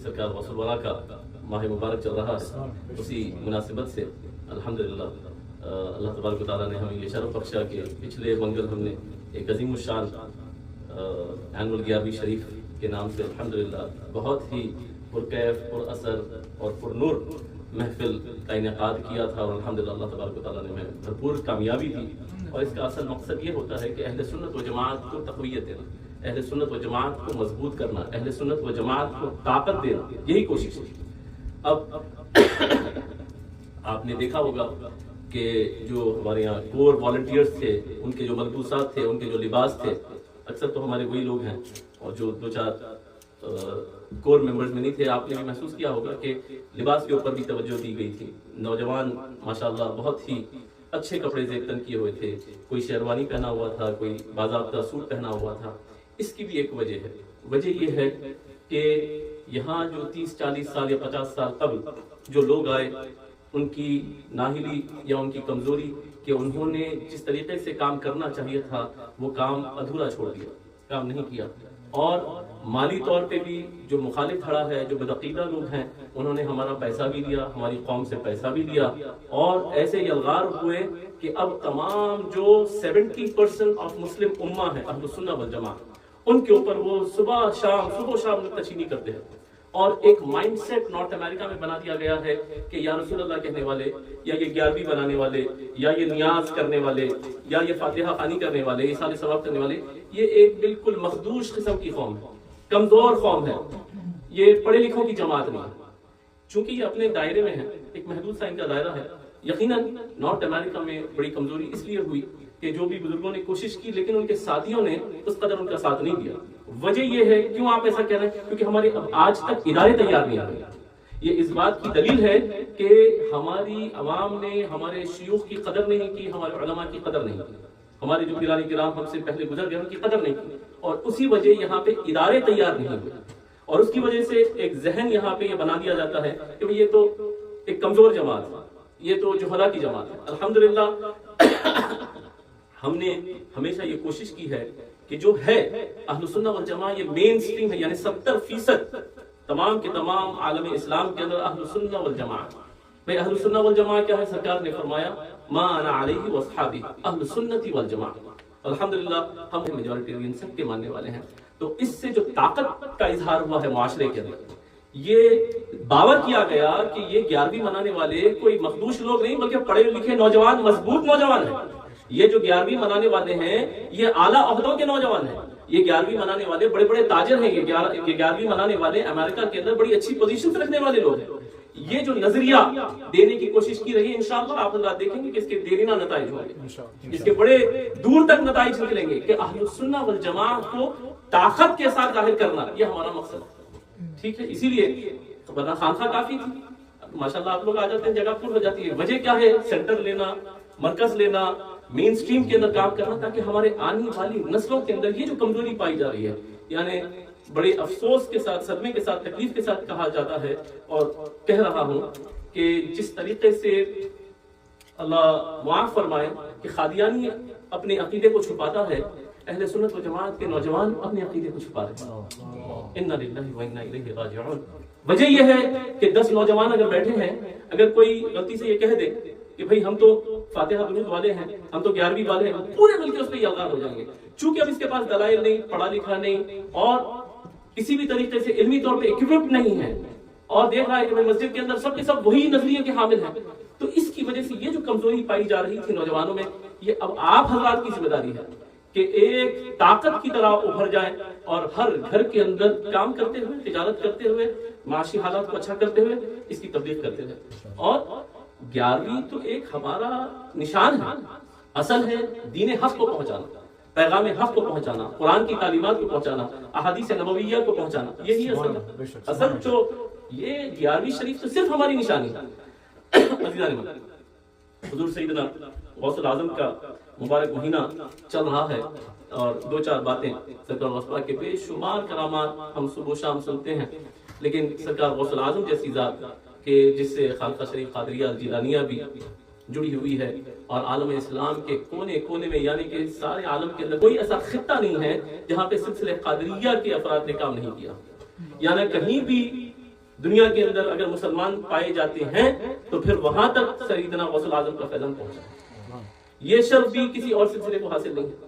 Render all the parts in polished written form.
سرکار غوث الورا کا ماہ مبارک چل رہا ہے، اسی مناسبت سے الحمدللہ اللہ تبارک و تعالیٰ نے ہمیں یہ شرف بخشا کہ پچھلے منگل ہم نے ایک عظیم الشان اینول 11ویں شریف کے نام سے الحمدللہ بہت ہی پرکیف، پر اثر اور پر نور محفل کا انعقاد کیا تھا، اور الحمدللہ اللہ تبارک و تعالیٰ نے ہمیں بھرپور کامیابی دی۔ اور اس کا اصل مقصد یہ ہوتا ہے کہ اہل سنت و جماعت کو تقویت دینا، اہل سنت و جماعت کو مضبوط کرنا، اہل سنت و جماعت کو طاقت دینا، یہی کوشش ہے۔ اب آپ نے دیکھا ہوگا کہ جو ہمارے یہاں کور والنٹیئرز تھے، ان کے جو ملبوسات تھے، ان کے جو لباس تھے، اکثر تو ہمارے وہی لوگ ہیں، اور جو دو چار کور ممبرز میں نہیں تھے، آپ نے بھی محسوس کیا ہوگا کہ لباس کے اوپر بھی توجہ دی گئی تھی۔ نوجوان ماشاءاللہ بہت ہی اچھے کپڑے زیبتن کیے ہوئے تھے، کوئی شیروانی پہنا ہوا تھا، کوئی باضابطہ سوٹ پہنا ہوا تھا۔ اس کی بھی ایک وجہ ہے، وجہ یہ ہے کہ یہاں جو 30-40 سال یا 50 سال قبل جو لوگ آئے، ان کی نااہلی یا ان کی کمزوری کہ انہوں نے جس طریقے سے کام کرنا چاہیے تھا وہ کام ادھورا چھوڑ دیا، کام نہیں کیا، اور مالی طور پہ بھی جو مخالف کھڑا ہے، جو بدعقیدہ لوگ ہیں، انہوں نے ہمارا پیسہ بھی لیا، ہماری قوم سے پیسہ بھی لیا، اور ایسے یلغار ہوئے کہ اب تمام جو 70% آف مسلم امہ ہے اہل سنہ والجماعت، ان کے اوپر وہ صبح و شام نکتہ چینی کرتے ہیں، اور ایک مائنڈ سیٹ نارتھ امریکہ میں بنا دیا گیا ہے کہ یا رسول اللہ کہنے والے، یا یہ 11ویں بنانے والے، یا یہ نیاز کرنے والے، یا یہ فاتحہ خوانی کرنے والے، یہ سال ثواب کرنے والے، یہ ایک بالکل مخدوش قسم کی قوم ہے، کمزور قوم ہے، یہ پڑھے لکھوں کی جماعت نہیں ہے۔ چونکہ یہ اپنے دائرے میں ہے، ایک محدود سا ان کا دائرہ ہے۔ یقیناً نارتھ امریکہ میں بڑی کمزوری اس لیے ہوئی کہ جو بھی بزرگوں نے کوشش کی، لیکن ان کے ساتھیوں نے اس قدر ان کا ساتھ نہیں دیا۔ وجہ یہ ہے، کیوں آپ ایسا کہہ رہے ہیں؟ کیونکہ ہمارے اب آج تک ادارے تیار نہیں ہوئے۔ یہ اس بات کی دلیل ہے کہ ہماری عوام نے ہمارے شیوخ کی قدر نہیں کی، ہمارے علماء کی قدر نہیں کی، ہمارے جو پیران کرام ہم سے پہلے گزر گئے ان کی قدر نہیں کی، اور اسی وجہ یہاں پہ ادارے تیار نہیں ہوئے، اور اس کی وجہ سے ایک ذہن یہاں پہ یہ بنا دیا جاتا ہے کہ یہ تو ایک کمزور جماعت ہے، یہ تو جہلا کی جماعت ہے۔ الحمدللہ ہم نے ہمیشہ یہ کوشش کی ہے کہ جو ہے اہل سنہ والجماعہ یہ مین سٹریم ہے، یعنی 70% تمام کے تمام عالم اسلام کے اندر اہل سنہ والجماعہ۔ بھئی اہل سنہ والجماعہ کیا ہے؟ سرکار نے فرمایا ما انا علیہ واصحابی اہل سنتی والجماعہ۔ الحمدللہ ہم میجورٹیرین سب کے ماننے والے ہیں۔ تو اس سے جو طاقت کا اظہار ہوا ہے معاشرے کے اندر، یہ باور کیا گیا کہ یہ 11ویں منانے والے کوئی مخدوش لوگ نہیں بلکہ پڑھے لکھے نوجوان، مضبوط نوجوان ہیں۔ یہ جو 11ویں منانے والے ہیں یہ اعلیٰ عہدوں کے نوجوان ہیں، یہ 11ویں منانے والے بڑے بڑے تاجر ہیں، یہ 11ویں منانے والے امریکہ کے اندر بڑی اچھی پوزیشن سے رکھنے والے لوگ ہیں۔ یہ جو نظریہ دینے کی کوشش کی رہی ہے، انشاءاللہ آپ حضرات دیکھیں گے کہ اس کے دیرینہ نتائج ہوں گے، اس کے بڑے دور تک نتائج نکلیں گے کہ اہل السنہ والجماعت کو طاقت کے ساتھ ظاہر کرنا یہ ہمارا مقصد ہے۔ ٹھیک ہے، اسی لیے ورنہ خانقاہ کافی تھی، ماشاءاللہ آپ لوگ آ جاتے ہیں، جگہ پور ہو جاتی ہے۔ وجہ کیا ہے؟ سینٹر لینا، مرکز لینا، مین سٹریم کے اندر کام کرنا، تاکہ ہمارے آنے والی نسلوں کے اندر یہ جو کمزوری پائی جا رہی ہے، یعنی بڑے افسوس کے ساتھ، صدمے کے ساتھ، تکلیف کے ساتھ کہا جاتا ہے اور کہہ رہا ہوں کہ جس طریقے سے اللہ معاف فرمائے کہ قادیانی اپنے عقیدے کو چھپاتا ہے، اہل سنت و جماعت کے نوجوان اپنے عقیدے کو چھپا رہے ہیں۔ انا للہ و انا الیہ راجعون۔ وجہ یہ ہے کہ 10 نوجوان اگر بیٹھے ہیں، اگر کوئی غلطی سے یہ کہہ دے کہ بھئی ہم تو فاتحہ درود والے ہیں، ہم تو 11ویں والے ہیں، پورے مل کے اس پہ یلغار ہو جائیں گے۔ چونکہ اب اس کے پاس دلائل نہیں، پڑھا لکھا نہیں، اور کسی بھی طریقے سے علمی طور پہ اکوپڈ نہیں ہے، اور دیکھ رہا ہے کہ مسجد کے اندر سب کے سب وہی نظریے کے حامل ہیں، تو اس کی وجہ سے یہ جو کمزوری پائی جا رہی تھی نوجوانوں میں، یہ اب آپ حضرات کی ذمہ داری ہے کہ ایک طاقت کی طرح ابھر جائیں، اور ہر گھر کے اندر کام کرتے ہوئے، تجارت کرتے ہوئے، معاشی حالات کو اچھا کرتے ہوئے، اس کی تبلیغ کرتے ہوئے۔ اور 11ویں تو ایک ہمارا نشان ہے، اصل ہے دین حق کو پہنچانا، پیغام حق کو پہنچانا، قرآن کی تعلیمات کو پہنچانا، احادیث نبویہ کو پہنچانا، یہی اصل ہے۔ اصل جو یہ 11ویں شریف تو صرف ہماری نشانی ہے۔ عزیزان حضور سیدنا غوث العظم کا مبارک مہینہ چل رہا ہے، اور 2-4 باتیں سرکار غوث پاک کے بے شمار کرامات ہم صبح و شام سنتے ہیں، لیکن سرکار غوث العظم جیسی ذات کہ جس سے خالقہ شریف قادریہ جیلانیہ بھی جڑی ہوئی ہے، اور عالم اسلام کے کونے کونے میں، یعنی کہ سارے عالم کے اندر کوئی ایسا خطہ نہیں ہے جہاں پہ سلسلہ قادریہ کے افراد نے کام نہیں کیا، یعنی کہیں بھی دنیا کے اندر اگر مسلمان پائے جاتے ہیں تو پھر وہاں تک سیدنا غوث الاعظم کا فیضان پہنچا. یہ شرف بھی کسی اور سلسلے کو حاصل نہیں ہے.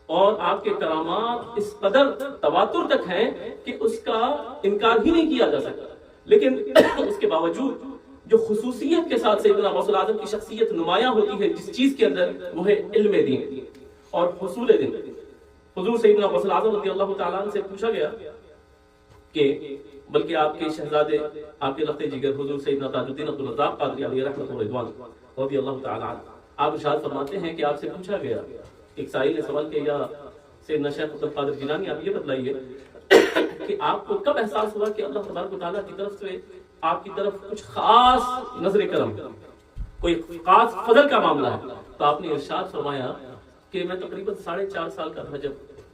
اور آپ کے کرامات اس قدر تواتر تک ہیں کہ اس کا انکار ہی نہیں کیا جا سکتا. لیکن اس کے باوجود جو خصوصیت کے ساتھ سیدنا غوث الاعظم کی شخصیت نمایاں ہوتی ہے جس چیز کے اندر، وہ ہے علم دین اور حصول دین. حضور سیدنا غوث الاعظم رضی اللہ تعالیٰ عنہ سے پوچھا گیا کہ بلکہ آپ کے شہزادے، آپ کے لخت جگر حضور سیدنا تاج الدین عبدالرزاق قادری علیہ رحمۃ اللہ رضی اللہ تعالیٰ عنہ، آپ ارشاد فرماتے ہیں کہ آپ سے پوچھا گیا، ایک سائل نے سوال کیا، یا سیدنا شیخ عبد القادر جیلانی آپ یہ بتلائیے کہ آپ کو کب احساس ہوا کہ اللہ تبارک و تعالیٰ کی طرف سے آپ کی طرف کچھ خاص نظر کرم، کوئی خاص فضل کا معاملہ ہے؟ تو آپ نے ارشاد فرمایا کہ میں تقریباً 4.5 سال کا تھا جب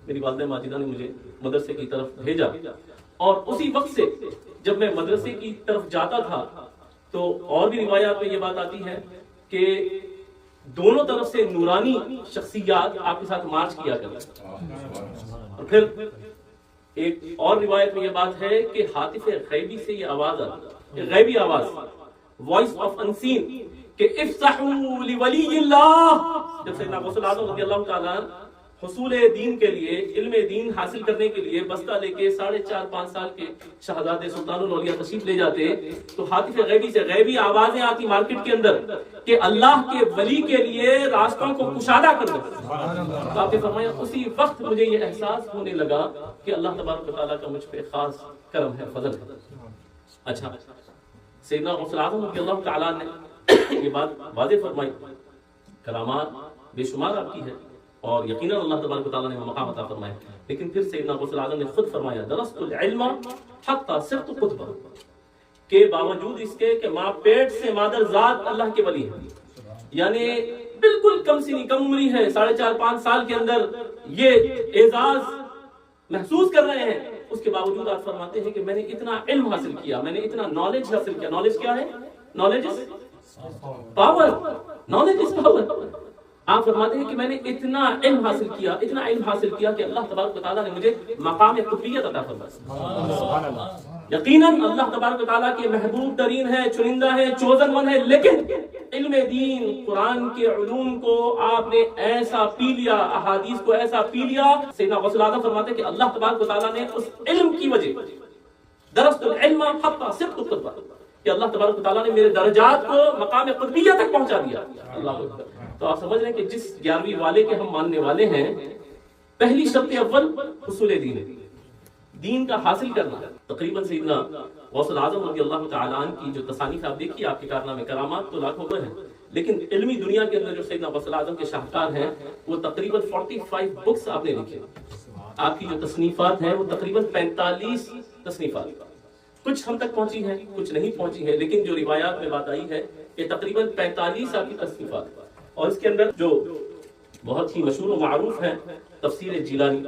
میری والدہ ماجدہ نے مجھے مدرسے کی طرف بھیجا، اور اسی وقت سے جب میں مدرسے کی طرف جاتا تھا تو اور بھی روایات میں یہ بات آتی ہے کہ دونوں طرف سے نورانی شخصیات آپ کے ساتھ مارچ کیا کرتے. اور پھر ایک اور روایت میں یہ بات ہے کہ ہاتف غیبی سے یہ آواز آتی، غیبی آواز، وائس آف انسین، کہ افسحوا لولی اللہ. جب سیدنا غوث الاعظم رضی اللہ تعالیٰ حصول دین کے لیے، علم دین حاصل کرنے کے لیے بستہ لے کے 4.5-5 سال کے شہزادے سلطان الاولیاء تشریف لے جاتے تو ہاتف غیبی سے غیبی آوازیں آتی مارکیٹ کے اندر کہ اللہ کے ولی کے لیے راستوں کو کشادہ کر دو. تو آپ نے فرمایا اسی وقت مجھے یہ احساس ہونے لگا کہ اللہ تبارک و تعالیٰ کا مجھ پہ خاص کرم ہے، فضل ہے. اچھا، سیدنا غوث الاعظم رضی اللہ تعالیٰ نے یہ بات واضح فرمائی، کرامات بے شمار آپ کی ہے اور یقیناً اللہ تبارک و تعالیٰ نے مقام عطا فرمایا. لیکن پھر سیدنا غوث الاعظم نے خود فرمایا، درست العلم حتی صرت قطبہ، کے باوجود اس کے کہ ماں پیٹ سے مادر ذات اللہ کے ولی ہے، یعنی بالکل کم سنی کم عمری ہے، 4.5-5 سال کے اندر یہ اعزاز محسوس کر رہے ہیں. اس کے باوجود آپ فرماتے ہیں کہ میں نے اتنا علم حاصل کیا، میں نے اتنا نالج حاصل کیا. نالج کیا ہے؟ Knowledge is power, knowledge is power. آپ فرماتے ہیں کہ میں نے اتنا علم حاصل کیا، اتنا علم حاصل کیا کہ اللہ تبارک و تعالیٰ نے مجھے مقام قطبیت عطا فرمایا. یقیناً اللہ تبارک و تعالیٰ کے محبوب ترین ہے، چنندہ ہے، چوزن ون ہے، لیکن علم دین، قرآن کے علوم کو آپ نے ایسا پی لیا، احادیث کو ایسا پی لیا. سیدنا غوث الاعظم فرماتے ہیں کہ اللہ تبارک و تعالیٰ نے اس علم کی وجہ، درست العلم حتی صرت القطبہ، کہ اللہ تبارک و تعالیٰ نے میرے درجات کو مقام قطبیہ تک پہنچا دیا. اللہ اکبر. تو آپ سمجھ رہے ہیں کہ جس 11ویں والے کے ہم ماننے والے ہیں، پہلی شرط اول حصول دین ہے، دین کا حاصل کرنا. تقریباً سیدنا غوث الاعظم رضی اللہ تعالیٰ عنہ کی جو تصانیف آپ دیکھیے، آپ کے کارنامے کرامات تو لاکھوں میں ہیں، لیکن علمی دنیا کے اندر جو سیدنا غوث الاعظم کے شاہکار ہیں وہ تقریباً 45 بکس آپ نے لکھے. آپ کی جو تصنیفات ہیں وہ تقریباً 45 تصنیفات، کچھ ہم تک پہنچی ہیں، کچھ نہیں پہنچی ہیں، لیکن جو روایات میں بات آئی ہے کہ تقریباً 45 آپ کی تصنیفات. اور اس کے اندر جو بہت ہی مشہور و معروف ہے تفسیر جیلانی،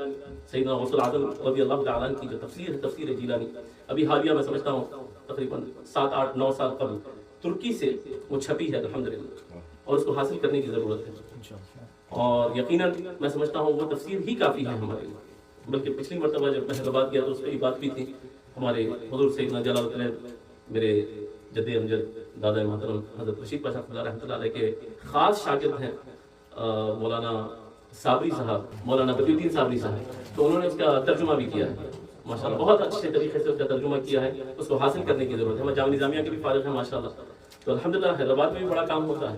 سیدنا غوث الاعظم رضی اللہ تعالیٰ عنہ کی جو تفسیر ہے، تفسیر جیلانی، ابھی حالیہ میں سمجھتا ہوں تقریباً 7-8-9 سال قبل ترکی سے وہ چھپی ہے الحمدللہ، اور اس کو حاصل کرنے کی ضرورت ہے. اور یقیناً میں سمجھتا ہوں وہ تفسیر ہی کافی ہے ہمارے لیے. بلکہ پچھلی مرتبہ جب میں حیدرآباد گیا تو اس پہ بات بھی تھی، ہمارے حضور سیدنا جلال الطیب میرے جد امجد دادا محترم حضرت رشید پاشا رحمۃ اللہ علیہ کے خاص شاگرد ہیں مولانا صابری صاحب، مولانا بدی الدین صابری صاحب، تو انہوں نے اس کا ترجمہ بھی کیا ہے ماشاءاللہ، بہت اچھے طریقے سے اس کا ترجمہ کیا ہے. اس کو حاصل کرنے کی ضرورت ہے. میں جامعہ نظامیہ کے بھی فارغ ہیں ماشاءاللہ، تو الحمدللہ حیدرآباد میں بھی بڑا کام ہوتا ہے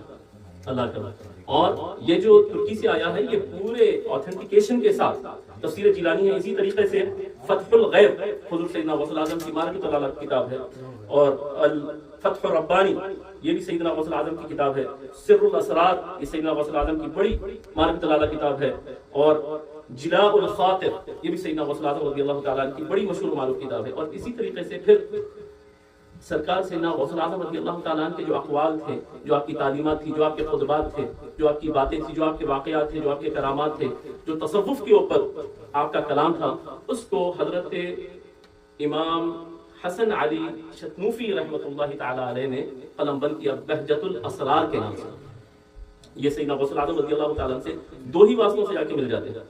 اللہ کا. اور یہ جو ترکی سے آیا ہے یہ پورے آتھینٹیکیشن کے ساتھ تفسیر جیلانی ہے. اسی طریقے سے فتح الغیب حضور سیدنا غوث الاعظم کی معرفت اللہ کی کتاب ہے، اور الفتح الربانی یہ بھی سیدنا غوث الاعظم کی کتاب ہے. سر الاسرار یہ سیدنا غوث الاعظم کی بڑی معرفت اللہ کتاب ہے، اور جلاء الخاطر یہ بھی سیدنا غوث الاعظم رضی اللہ تعالیٰ عنہ کی بڑی مشہور معروف کتاب ہے. اور اسی طریقے سے پھر سرکار سیدنا غوث الاعظم رضی اللہ تعالیٰ عنہ کے جو اقوال تھے، جو آپ کی تعلیمات تھی، جو آپ کے خطبات تھے، جو آپ کی باتیں تھی، جو آپ کے واقعات تھے، جو آپ کے کرامات تھے، جو تصوف کے اوپر آپ کا کلام تھا، اس کو حضرت امام حسن علی شتنوفی رحمۃ اللہ تعالیٰ علیہ نے قلم بند کیا بہجت الاسرار کے نام سے. یہ سیدنا غوث الاعظم رضی اللہ تعالیٰ عنہ سے 2 ہی واسطوں سے جا کے مل جاتے ہیں،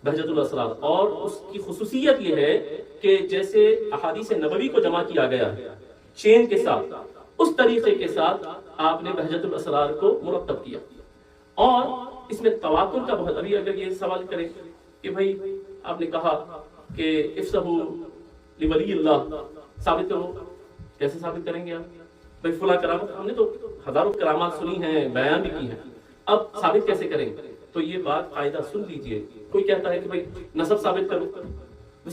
بہجت الاسرار، اور اس کی خصوصیت یہ ہے کہ جیسے احادیث نبوی کو جمع کیا گیا ہے چین کے ساتھ، اس طریقے کے ساتھ آپ نے بہجت الاسرار کو مرتب کیا. اور اس میں تواتر کا بہت، ابھی اگر یہ سوال کریں کہ بھائی آپ نے کہا کہ افسحوا لولی اللہ، ثابت کرو، کیسے ثابت کریں گے آپ؟ بھائی فلاں کرامت، ہم نے تو ہزاروں کرامات سنی ہیں، بیان بھی کی ہیں، اب ثابت کیسے کریں گے؟ تو یہ بات قاعدہ سن لیجئے. کوئی کہتا ہے کہ بھائی نسب ثابت کرو،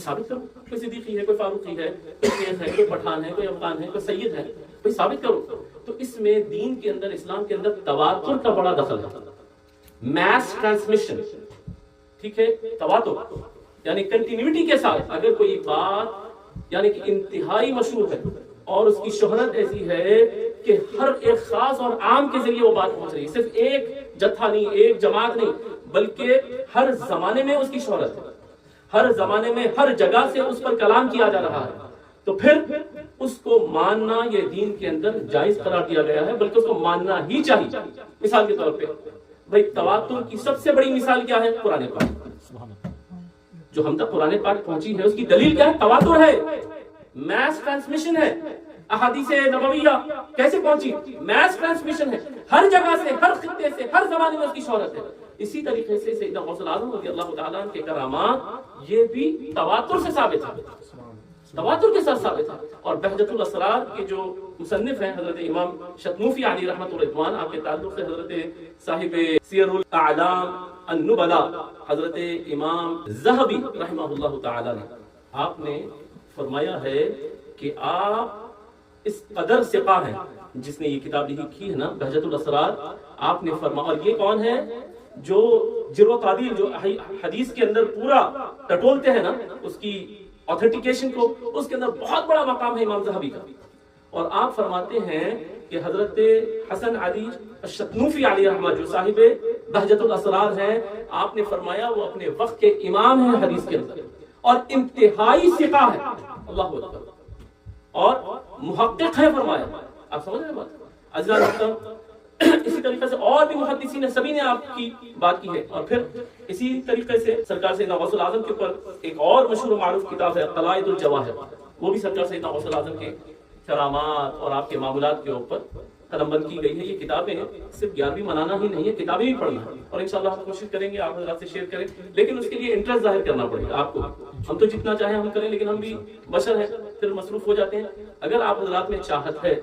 ثابت کرو، کوئی صدیقی ہے، کوئی فاروقی ہے، کوئی شیخ ہے، کوئی پٹھان ہے، کوئی افغان ہے، کوئی سید ہے، بھائی ثابت کرو. تو اس میں دین کے اندر، اسلام کے اندر تواتر کا بڑا دخل ہے. میس ٹرانسمیشن، ٹھیک ہے، تواتر یعنی کنٹینیوٹی کے ساتھ اگر کوئی بات یعنی کہ انتہائی مشہور ہے اور اس کی شہرت ایسی ہے کہ ہر ایک خاص اور عام کے ذریعے وہ بات پہنچ رہی ہے، صرف ایک جتھا نہیں، ایک جماعت نہیں، بلکہ ہر زمانے میں اس کی شہرت ہے، ہر زمانے میں ہر جگہ سے اس پر کلام کیا جا رہا ہے، تو پھر اس کو ماننا یہ دین کے اندر جائز قرار دیا گیا ہے، بلکہ اس کو ماننا ہی چاہیے. مثال کے طور پہ بھائی تواتر کی سب سے بڑی مثال کیا ہے؟ قرآن پاک. جو ہم تک قرآن پاک پہنچی ہے اس کی دلیل کیا ہے؟ تواتر ہے، میس ٹرانسمیشن ہے. احادیث نبویہ کیسے پہنچی؟ میس ٹرانسمیشن ہے، ہر جگہ سے، ہر خطے سے، ہر زمانے میں اس کی شہرت ہے. اسی طریقے سے سیدنا غوث الاعظم رضی اللہ تعالیٰ عنہ کے کرامات یہ بھی تواتر سے ثابت ہے، تواتر کے ساتھ ثابت ہے. اور بہجت الاسرار کے جو مصنف ہیں حضرت امام شتنوفی علیہ رحمۃ الرضوان، آپ کے تعلق سے حضرت صاحب سیر الاعلام النبلاء حضرت امام ذہبی رحمہ اللہ تعالی نے، آپ نے فرمایا ہے کہ آپ اس قدر ثقہ ہیں، جس نے یہ کتاب لکھی ہے نا بہجت الاسرار، آپ نے فرمایا، اور یہ کون ہے جو جرح و تعدیل، جو حدیث کے اندر پورا ٹٹولتے ہیں نا اس کی آتھنٹیکیشن کو، اس کے اندر بہت بڑا مقام ہے امام ذہبی کا. اور آپ فرماتے ہیں کہ حضرت حسن علی الشتنوفی علیہ رحمہ جو صاحب بہجت الاسرار ہیں، آپ نے فرمایا وہ اپنے وقت کے امام ہیں حدیث کے اندر، اور انتہائی ثقہ ہے، اللہ اکبر، اور محقق ہے فرمایا. آپ سمجھ رہے ہیں بات؟ عزیزان، اسی طریقے سے اور بھی محدثین نے، سبھی نے آپ کی بات کی ہے. اور پھر اسی طریقے سے سرکار سیدنا غوث الاعظم کے اوپر ایک اور مشہور و معروف کتاب ہے قلائد الجواہر، وہ بھی سرکار سیدنا غوث الاعظم کے کرامات اور آپ کے معمولات کے اوپر قلم بند کی گئی ہے. یہ کتابیں صرف 11ویں منانا ہی نہیں ہے، کتابیں بھی پڑھنا ہے، اور انشاءاللہ ہم کوشش کریں گے آپ حضرات سے شیئر کریں، لیکن اس کے لیے انٹرسٹ ظاہر کرنا پڑے گا آپ کو. ہم تو جتنا چاہیں ہم کریں، لیکن ہم بھی بشر ہیں، پھر مصروف ہو جاتے ہیں. اگر آپ حضرات میں چاہت ہے،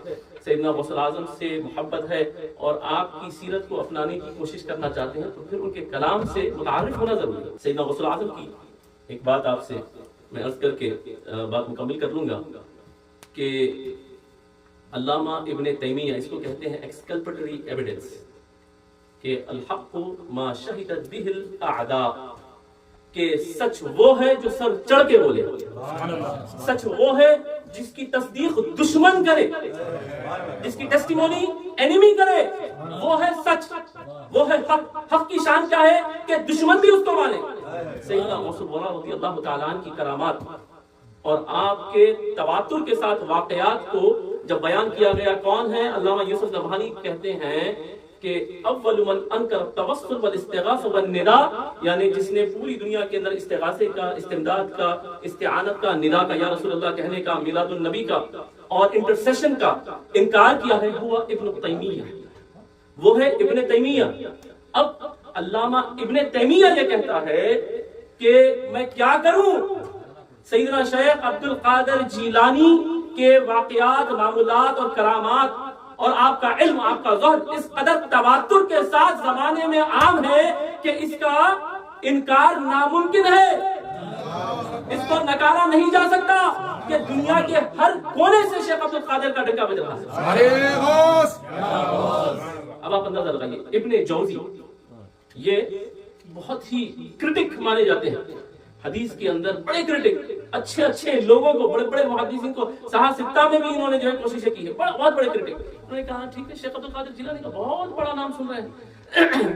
سیدنا غوث الاعظم سے محبت ہے، اور آپ کی سیرت کو اپنانے کی کوشش کرنا چاہتے ہیں، تو پھر ان کے کلام سے متعارف ہونا ضروری ہے. سیدنا غوث الاعظم کی ایک بات آپ سے میں عرض کر کے بات مکمل کر لوں گا کہ علامہ ابن تیمیہ اس کو کہتے ہیں ایکسکلپٹری ایویڈنس، کہ الحق ما شہدت بہ الاعداء، کہ سچ وہ ہے جو سر چڑھ کے بولے، سچ وہ ہے جس کی تصدیق دشمن کرے، جس کی ٹیسٹیمونی اینیمی کرے، وہ ہے سچ، وہ ہے حق. حق کی شان کیا ہے کہ دشمن بھی اس کو مانے. سیدنا غوث الورا رضی اللہ تعالیٰ عنہ کی کرامات اور آپ کے تواتر کے ساتھ واقعات کو جب بیان کیا گیا، کون ہے؟ علامہ یوسف نبہانی کہتے ہیں کہ اول من انکر التوسل والاستغاثہ والنداء، یعنی جس نے پوری دنیا کے اندر استغاثے کا، استمداد کا، استعانت کا، ندا کا، یا رسول اللہ کہنے کا، میلاد النبی کا اور انٹرسیشن کا انکار کیا ہے، ہوا ابن تیمیہ، وہ ہے ابن تیمیہ. اب علامہ ابن تیمیہ یہ کہتا ہے کہ میں کیا کروں، سیدنا شیخ عبد القادر جیلانی کے واقعات، معمولات اور کرامات اور آپ کا علم، آپ کا ذہن اس قدر تواتر کے ساتھ زمانے میں عام ہے کہ اس کا انکار ناممکن ہے، اس کو نکارا نہیں جا سکتا کہ دنیا کے ہر کونے سے شیخ عبد القادر کا ڈنکا بج رہا ہے. اب آپ اندازہ لگائیے، ابن جوزی یہ بہت ہی کرٹک مانے جاتے ہیں حدیث کے اندر، بڑے کرٹک، اچھے اچھے لوگوں کو، بڑے بڑے محدثین کو، صحاح ستہ میں بھی انہوں نے جو ہے کوششیں کی ہے، بہت بڑے کرٹک. انہوں نے کہا ٹھیک ہے، شیخ عبد القادر جیلانی کا بہت بڑا نام سن رہے ہیں،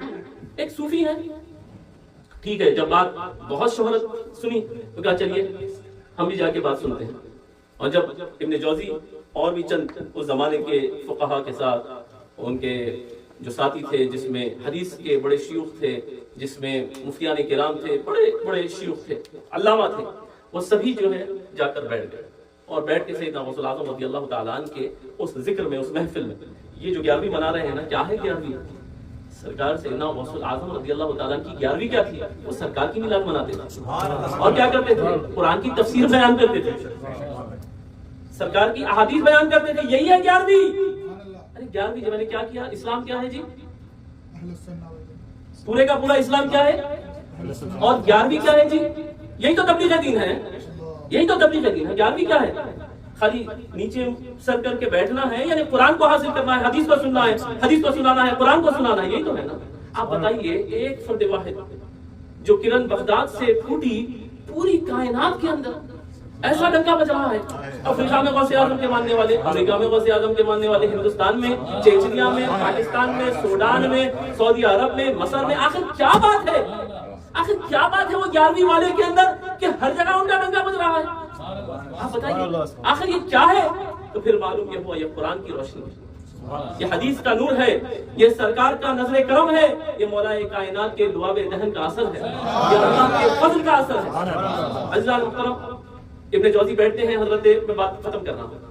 ایک صوفی ہے، ٹھیک ہے. جب بات بہت شہرت سنی تو کہا چلیے ہم بھی جا کے بات سنتے ہیں. اور جب ابن جوزی اور بھی چند اس زمانے کے فقہا کے ساتھ، ان کے جو ساتھی تھے، جس میں حدیث کے بڑے شیوخ تھے، جس میں مفتیان کرام تھے، بڑے بڑے شیوخ تھے، علامہ تھے، وہ سبھی جو ہے جا کر بیٹھ گئے اور بیٹھ کے سیدنا غوث الاعظم رضی اللہ تعالیٰ عنہ کے اس ذکر میں، اس محفل میں، یہ جو 11ویں منا رہے ہیں نا، کیا ہے 11ویں؟ سرکار سیدنا غوث الاعظم رضی اللہ تعالیٰ عنہ کی 11ویں کیا تھی؟ وہ سرکار کی میلاد مناتے تھے اور کیا کرتے تھے؟ قرآن کی تفسیر بیان کرتے تھے، سرکار کی احادیث بیان کرتے تھے، یہی ہے 11ویں۔ ارے 11ویں جو میں نے کیا کیا؟ اسلام کیا ہے جی؟ پورے کا پورا اسلام کیا ہے؟ اور 11ویں کیا ہے جی؟ یہی تو تبلیغ دین ہے، یہی تو تبلیغ دین ہے۔ 11ویں کیا ہے؟ خالی نیچے سر کر کے بیٹھنا ہے، یعنی قرآن کو حاصل کرنا ہے، حدیث کو سننا ہے، حدیث کو سنانا ہے، قرآن کو سنانا ہے، یہی تو ہے نا۔ آپ بتائیے، ایک فرد واحد جو کرن بغداد سے پھوٹی، پوری کائنات کے اندر ایسا ڈنکا بج رہا ہے۔ افریقہ میں غوث اعظم کے ماننے والے، امریکہ میں غوث اعظم کے ماننے والے، ہندوستان میں، چیچنیا میں، پاکستان میں، سوڈان میں، سعودی عرب میں، مصر میں، آخر کیا بات ہے؟ آخر کیا بات ہے وہ 11ویں والے کے اندر کہ ہر جگہ ان کا ڈنکا بج رہا ہے؟ آپ بتائیے آخر یہ کیا ہے؟ تو پھر معلوم یہ ہوا، یہ قرآن کی روشنی ہے، یہ حدیث کا نور ہے، یہ سرکار کا نظر کرم ہے، یہ مولا کائنات کے لعاب دہن کا اثر ہے، یہ اللہ کے فضل کا اثر ہے۔ عزیزان محترم، ابن جوزی بیٹھتے ہیں، حضرت میں بات ختم کر رہا ہوں،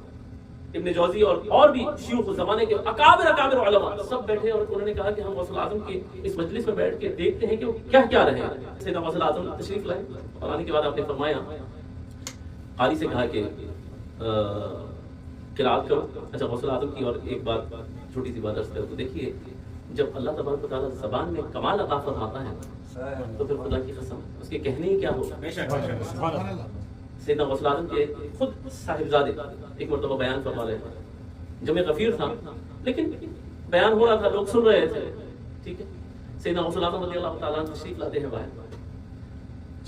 ابن جوزی اور بھی شیوخ زمانے کے اکابر علماء سب بیٹھے اور انہوں نے کہا کہ ہم غوث الاعظم کی اس مجلس میں بیٹھ کے دیکھتے ہیں کہ وہ کیا رہے ہیں۔ سیدنا غوث الاعظم تشریف لائے اور آنے کے بعد آپ نے فرمایا، قاری سے کہا کہ قرات کرو۔ اچھا، غوث الاعظم کی اور ایک بات، چھوٹی سی بات عرض کروں تو دیکھیے، جب اللہ تبارک و تعالیٰ زبان میں کمال عطا فرماتا ہے تو پھر خدا کی قسم اس کے کہنے ہی کیا ہوگا۔ سیدنا غوث الاعظم کے خود صاحبزادے ایک مرتبہ بیان فرما رہے تھے، جمع غفیر تھا لیکن بیان ہو رہا تھا، لوگ سن رہے تھے، ٹھیک ہے۔ سیدنا غوث الاعظم رضی اللہ تعالیٰ عنہ تشریف لاتے ہیں باہر،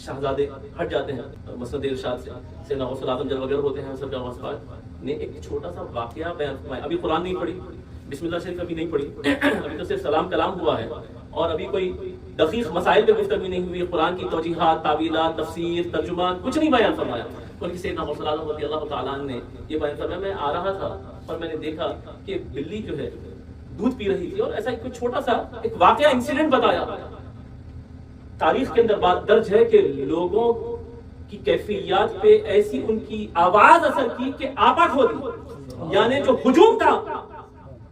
شہزادے ہٹ جاتے ہیں مسند ارشاد سے، سیدنا غوث الاعظم جب وغیرہ ہوتے ہیں سرکار غوث پاک نے ایک چھوٹا سا واقعہ بیان فرمایا۔ ابھی قرآن نہیں پڑھی، بسم اللہ شریف ابھی نہیں پڑھی، ابھی تو صرف سلام کلام ہوا ہے اور ابھی کوئی دقیق مسائل پہ گفتگو نہیں ہوئی، قرآن کی توجیحات، تعویلات، تفسیر، ترجمہ کچھ نہیں بیان فرمایا، بلکہ سیدنا غوث الاعظم رضی اللہ تعالیٰ عنہ نے یہ بیان فرمایا، میں آ رہا تھا اور میں نے دیکھا کہ بلی جو ہے دودھ پی رہی تھی، اور ایسا ایک چھوٹا سا ایک واقعہ انسیڈنٹ بتایا۔ تاریخ کے اندر بات درج ہے کہ لوگوں کی کیفیات پہ ایسی ان کی آواز اثر کی کہ آپا کھو دی، یعنی جو ہجوم تھا۔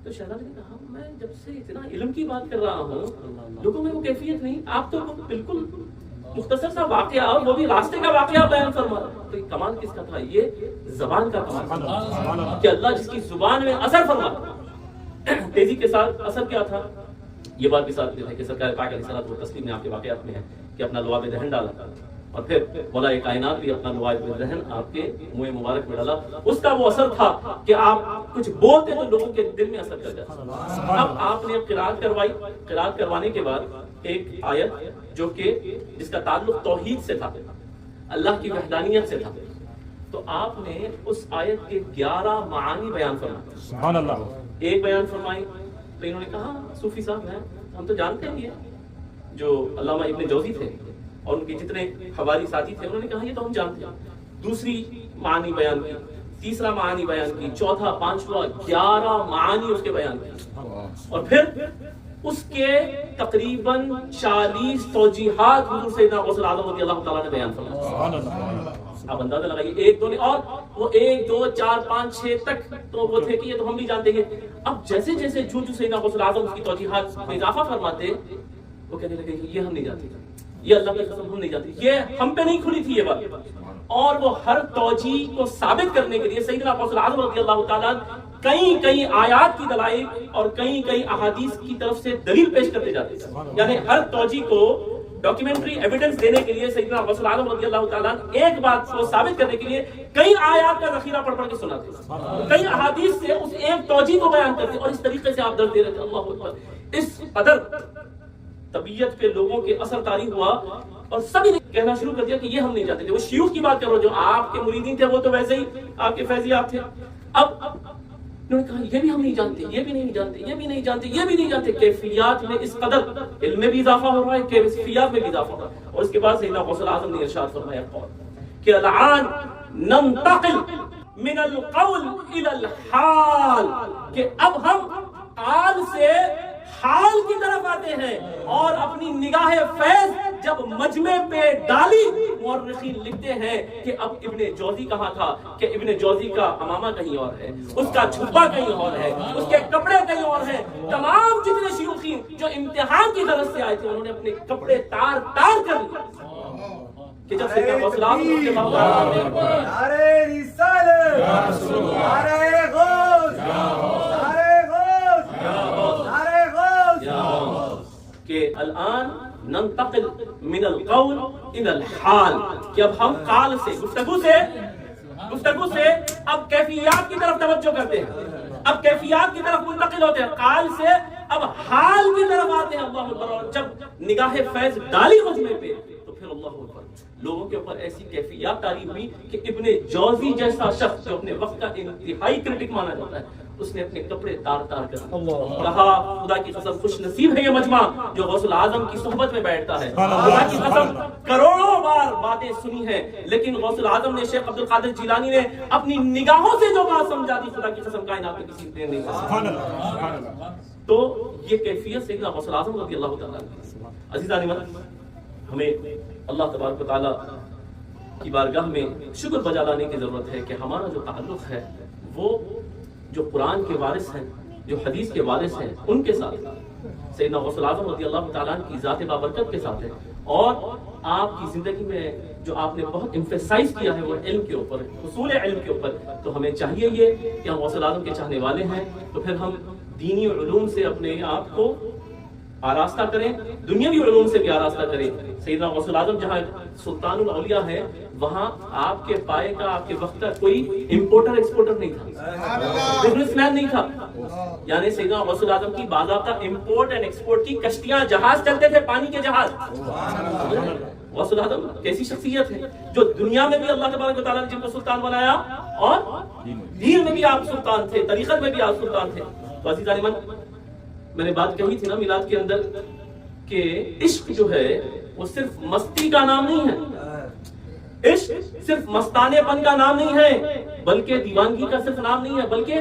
تو شہزادے نے کہا، میں جب سے اتنا علم کی بات کر رہا ہوں، لوگوں میں وہ کیفیت نہیں، آپ تو بالکل مختصر سا واقعہ اور وہ بھی راستے کا واقعہ بیان فرما رہا۔ تو کمال کس کا تھا؟ یہ زبان کا کمال کہ اللہ جس کی زبان میں اثر فرما، تیزی کے ساتھ اثر کیا تھا؟ یہ بات بھی ساتھ ہے کہ سرکار پاک علیہ الصلوۃ والتسلیم نے آپ کے واقعات میں ہے کہ اپنا لعاب دہن ڈالا اور پھر مولا کائنات بھی اپنا لعاب دہن آپ کے منہ مبارک میں ڈالا، اس کا وہ اثر تھا کہ آپ کچھ بولتے تو لوگوں کے دل میں اثر کر جاتا۔ اب آپ نے قرات کروائی، قرات کروانے کے بعد ایک آیت جو کہ جس کا تعلق توحید سے تھا، اللہ کی وحدانیت سے تھا، تو آپ نے اس آیت کے 11 معانی بیان فرمائے۔ سبحان اللہ۔ ایک بیان فرمائی تو انہوں نے کہا، صوفی صاحب ہیں ہم تو جانتے ہیں، یہ جو علامہ ابن جوزی تھے اور ان کے جتنے حواری ساتھی تھے، انہوں نے کہا یہ تو ہم جانتے ہیں۔ دوسری معانی بیان کی، تیسرا معانی بیان کی، چوتھا، پانچواں، 11 معانی اس کے بیان کی، اور پھر اس کے تقریباً 40 توجیحات حضور سیدنا غوث الاعظم رضی اللہ تعالیٰ نے بیان فرمایا۔ آپ اندازہ لگائیے، 1 2 اور وہ 1 2 4 5 6 تک تو وہ تھے کہ یہ تو ہم بھی جانتے ہیں۔ اب جیسے جیسے جو سیدنا غوث الاعظم کی توجیحات میں اضافہ فرماتے، وہ کہنے لگے کہ یہ ہم نہیں جانتے، یہ اللہ کی قسم ہم نہیں جانتے، یہ ہم پہ نہیں کھلی تھی یہ بات۔ اور وہ ہر توجیہ کو ثابت کرنے کے لیے سیدنا غوث الاعظم رضی اللہ تعالیٰ کئی آیات کی دلائل اور کئی احادیث کی طرف سے دلیل پیش کرتے جاتے ہیں، یعنی ہر توجیہ کو ڈاکیومنٹری ایویڈنس دینے کے لیے سیدنا غوث الاعظم رضی اللہ تعالیٰ ایک بات کو ثابت کرنے کے لیے کئی آیات کا ذخیرہ پڑھ کے سناتے ہیں، کئی احادیث سے اس ایک توجیہ کو بیان کرتے ہیں، اور اس طریقے سے آپ درد دے رہے تھے۔ اللہ اکبر۔ اس قدر طبیعت پہ لوگوں کے اثر طاری ہوا اور سبھی نے کہنا شروع کر دیا کہ یہ ہم نہیں جانتے تھے۔ وہ شیوخ کی بات کرو جو آپ کے مریدین تھے، وہ تو ویسے ہی آپ کے فیضیات تھے۔ اب انہوں نے کہا یہ بھی ہم نہیں جانتے، یہ بھی نہیں جانتے، یہ بھی نہیں جانتے، یہ بھی نہیں جانتے۔ کیفیات میں اس قدر علم میں بھی اضافہ ہو رہا ہے، کیفیات میں بھی اضافہ ہو رہا ہے۔ اور اس کے بعد سیدنا غوث الاعظم نے ارشاد فرمایا قول کہ الان ننتقل من القول الى الحال، کہ اب ہم قال سے حال کی طرف آتے ہیں اور اپنی نگاہ فیض جب مجمع پہ ڈالی، مورخین لکھتے ہیں کہ اب ابن جوزی کہاں تھا کہ ابن جوزی کا امامہ کہیں اور ہے، اس کا جھبا کہیں اور ہے، اس کے کپڑے کہیں اور ہیں۔ تمام جتنے شیوخین جو امتحان کی غرض سے آئے تھے انہوں نے اپنے کپڑے تار تار کر لیے کہ جب سیدنا غوث العظم کے نعرہ رسالت، نعرہ غوث، نعرہ غوث، نعرہ غوث، کہ الان ننتقل من القول الى الحال، کہ اب ہم قال سے گفتگو سے اب کیفیات کی طرف توجہ کرتے ہیں، اب کیفیات کی طرف منتقل ہوتے ہیں، قال سے اب حال کی طرف آتے ہیں۔ اللہ اکبر۔ اور جب نگاہ فیض ڈالی مجمع پہ تو پھر اللہ اکبر، لوگوں کے اوپر ایسی کیفیات تاری ہوئی کہ ابن جوزی جیسا شخص جو اپنے وقت کا انتہائی کرٹک مانا جاتا ہے، اس نے اپنے کپڑے تار تار کر کہا خدا کی قسم خوش نصیب ہے یہ مجمع جو غوث العظم کی صحبت میں بیٹھتا ہے۔ خدا کی قسم کروڑوں بار باتیں سنی ہیں، لیکن غوث العظم نے، شیخ عبد القادر جیلانی نے اپنی نگاہوں سے جو بات سمجھا دی، خدا کی قسم کائنات میں کسی نے نہیں سمجھا۔ تو یہ کیفیت سیدنا غوث العظم رضی اللہ تعالیٰ عنہ۔ عزیزان من، ہمیں اللہ تبارک و تعالیٰ کی بارگاہ میں شکر بجا لانے کی ضرورت ہے کہ ہمارا جو تعلق ہے وہ جو قرآن کے وارث ہیں، جو حدیث کے وارث ہیں، ان کے ساتھ سیدنا غوث العظم رضی اللہ تعالیٰ کی ذات بابرکت کے ساتھ ہے۔ اور آپ کی زندگی میں جو آپ نے بہت امفیسائز کیا ہے وہ علم کے اوپر، حصول علم کے اوپر، تو ہمیں چاہیے یہ کہ ہم غوث العظم کے چاہنے والے ہیں تو پھر ہم دینی علوم سے اپنے آپ کو آراستہ کریں، دنیاوی علوم سے بھی آراستہ کریں۔ سیدنا غوث العظم جہاں سلطان الاولیاء ہے، وہاں آپ کے پائے کا، آپ کے وقت کا کوئی امپورٹر ایکسپورٹر نہیں تھا، بزنس مین نہیں تھا۔ یعنی سیدنا غوث العظم کی باضابطہ امپورٹ اینڈ ایکسپورٹ کی کشتیاں، جہاز چلتے تھے، پانی کے جہاز۔ غوث العظم کیسی شخصیت ہے جو دنیا میں بھی اللہ تبارک و تعالیٰ نے جن کو سلطان بنایا اور دین میں بھی آپ سلطان تھے، طریقت میں بھی آپ سلطان تھے۔ تو عزیزان من، میں نے بات کہی تھی نا میلاد کے اندر کہ عشق جو ہے وہ صرف مستی کا نام نہیں ہے، عشق صرف مستانے پن کا نام نہیں ہے، بلکہ دیوانگی کا صرف نام نہیں ہے، بلکہ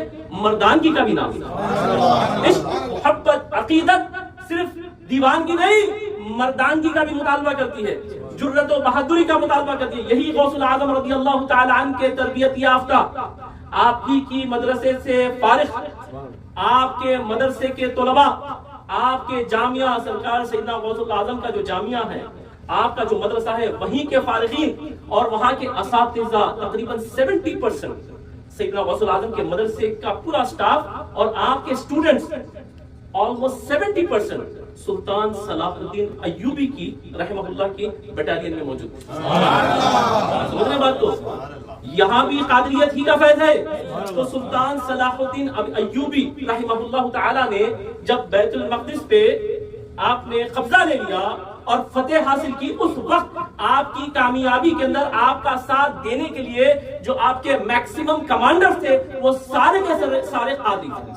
مردانگی کا بھی نام ہے۔ عشق، محبت، عقیدت صرف دیوانگی نہیں، مردانگی کا بھی مطالبہ کرتی ہے، جرت و بہادری کا مطالبہ کرتی ہے۔ یہی غوث العظم رضی اللہ تعالی عنہ کے تربیت یافتہ، آپ کی مدرسے سے فارغ، آپ کے مدرسے کے طلباء، آپ کے جامعہ، سرکار سیدنا غوث العظم کا جو جامعہ ہے، آپ کا جو مدرسہ ہے، وہیں کے فارغین اور وہاں کے اساتذہ تقریباً 70% سیدنا غوث العظم کے مدرسے کا پورا سٹاف اور آپ کے اسٹوڈنٹس آلموسٹ 70% سلطان صلاح الدین ایوبی کی رحمہ اللہ کی بٹالین میں موجود ہے۔ سمجھنے بات کو، یہاں بھی قادریت ہی کا فیض ہے۔ تو سلطان صلاح الدین ایوبی رحمہ اللہ تعالی نے جب بیت المقدس پہ آپ نے قبضہ لے لیا اور فتح حاصل کی، اس وقت آپ کی کامیابی کے اندر آپ کا ساتھ دینے کے لیے جو آپ کے میکسیمم کمانڈرز تھے وہ سارے کے سارے قادری تھے۔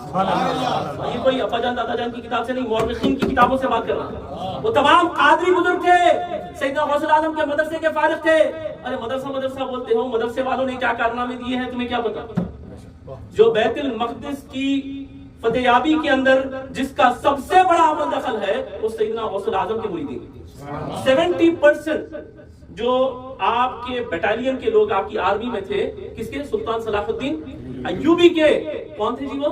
یہ کوئی ابا جان دادا جان کی کتاب سے نہیں، مورخین کی کتابوں سے بات کر رہا ہوں۔ وہ تمام قادری بزرگ تھے، سیدنا غوث العظم کے مدرسے کے فارغ تھے۔ ارے مدرسہ بولتے ہو، مدرسے والوں نے کیا کارنامے دیے ہیں تمہیں کیا پتا؟ جو بیت المقدس کی فتح یابی کے اندر جس کا سب سے بڑا عمل دخل ہے وہ سیدنا غوث العظم کے مریدین۔ 70% جو آپ کے بٹالین کے لوگ آپ کی آرمی میں تھے، کس کے؟ سلطان صلاح الدین ایوبی کے۔ کون تھے جی وہ؟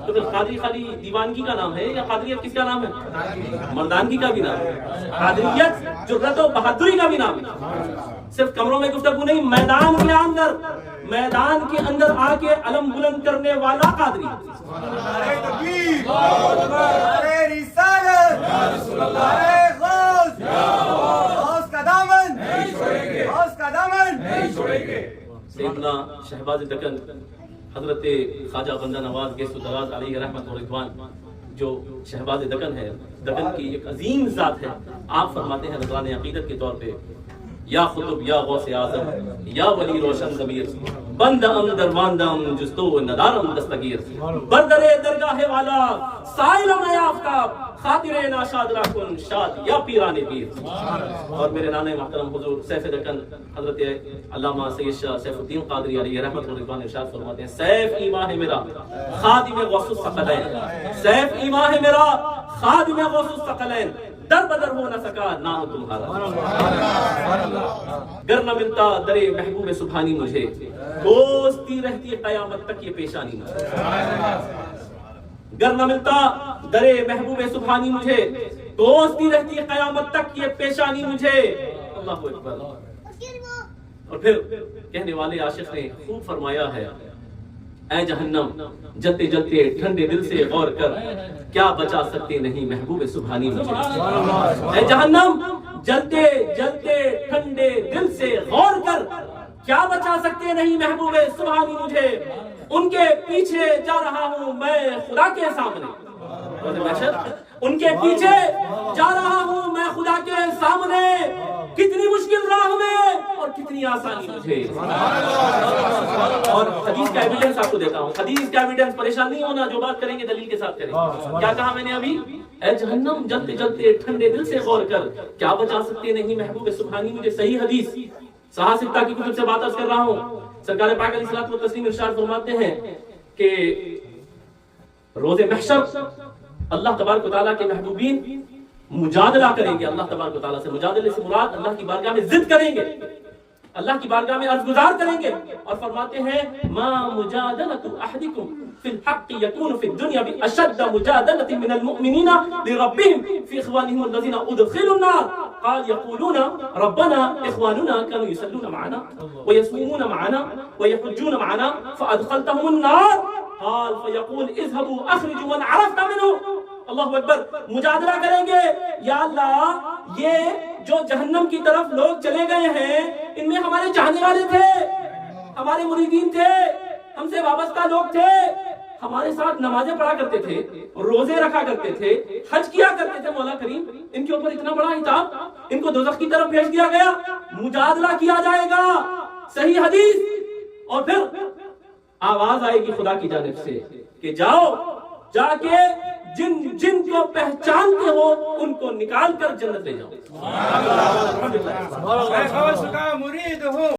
تو پھر قادری خالی دیوانگی کا نام ہے یا قادریت کس کا نام ہے؟ مردانگی کا بھی نام ہے، قادریت جرت و بہادری کا بھی نام ہے۔ صرف کمروں میں گفتگو نہیں، میدان کے اندر آ کے علم بلند کرنے والا قادری۔ نعرہ تکبیر، نعرہ رسالت، نعرہ غوث، غوث کا دامن نہیں چھوڑیں گے، غوث کا دامن نہیں چھوڑیں گے۔ سیدنا شہباز دکن حضرت خواجہ بندہ نواز گیسو دراز علیہ رحمت و رضوان، جو شہباز دکن ہے، دکن کی ایک عظیم ذات ہے، آپ فرماتے ہیں نذران عقیدت کے طور پہ، یا خطب یا غوث اعظم یا ولی روشن ضمیر، بندم درماندم جستو ندارم دستگیر، بردر درگاہ والا سائلم آفتاب، خاطر ناشاد راکن شاد یا پیران پیر۔ اور میرے نانے محترم حضور سیف دکن حضرت علامہ سید شاہ سیف الدین قادری علیہ رحمت و رضوان ارشاد فرماتے ہیں، سیف ایماں ہے میرا خادم غوث الثقلین، سیف ایماں ہے میرا خادم غوث الثقلین در بدر ہو نہ سکا نام تمہارا. گر نہ ملتا در محبوب سبحانی مجھے دوستی رہتی قیامت تک یہ پیشانی مجھے. گر نہ ملتا در محبوب سبحانی مجھے دوستی رہتی قیامت تک یہ پیشانی مجھے. اللہ اکبر. اور پھر کہنے والے عاشق نے خوب فرمایا ہے اے جہنم جلتے جلتے ٹھنڈے دل سے غور کر کیا بچا سکتے نہیں محبوب سبحانی مجھے. اے جہنم جلتے جلتے ٹھنڈے دل سے غور کر کیا بچا سکتے نہیں محبوب سبحانی مجھے. ان کے پیچھے جا رہا ہوں میں خدا کے سامنے. ان کے پیچھے جا رہا ہوں میں خدا کے سامنے. کتنی مشکل راہ میں اور کتنی آسانی مجھے. اور حدیث کا ایویڈنس آپ کو دیتا ہوں. حدیث کا ایویڈنس. پریشان نہیں ہونا, جو بات کریں گے دلیل کے ساتھ کریں. کیا کہا میں نے ابھی؟ اے جہنم جلتے جلتے ٹھنڈے دل سے غور کر کیا بچا سکتے نہیں محبوب سبحانی مجھے. صحیح حدیث صحاح ستہ کی کتب سے بات عرض کر رہا ہوں. سرکار پاک علیہ الصلوۃ والتسلیم ارشاد فرماتے ہیں کہ روز محشر اللہ تبارک و تعالیٰ کے محبوبین مجادلہ کریں گے. اللہ تبارک و تعالیٰ سے مجادلے سے مراد اللہ کی بارگاہ میں ضد کریں گے, اللہ کی بارگاہ میں عرض گزار کریں گے. اور فرماتے ہیں ما مجادلۃ احدکم فی الحق یکون فی الدنیا باشد مجادلۃ من المؤمنین لربهم فی اخوانهم الذین ادخلوا النار قال یقولون ربنا اخواننا كانوا يصلون معنا ويصومون معنا ويحجون معنا فادخلتهم النار قال فيقول اذهبوا اخرجوا من عرفت منه. اللہ اکبر. مجادلہ کریں گے یا اللہ یہ جو جہنم کی طرف لوگ چلے گئے ہیں ان میں ہمارے چاہنے والے تھے, ہمارے مریدین تھے, ہم سے وابستہ لوگ تھے, ہمارے ساتھ نمازیں پڑھا کرتے تھے, روزے رکھا کرتے تھے, حج کیا کرتے تھے. مولا کریم ان کے اوپر اتنا بڑا عذاب, ان کو دوزخ کی طرف بھیج دیا گیا. مجادلہ کیا جائے گا. صحیح حدیث. اور پھر آواز آئے گی خدا کی جانب سے کہ جاؤ جا کے جن جن کو پہچانتے ہو ان کو نکال کر جنت لے جاؤ. میں غوث کا مرید ہوں.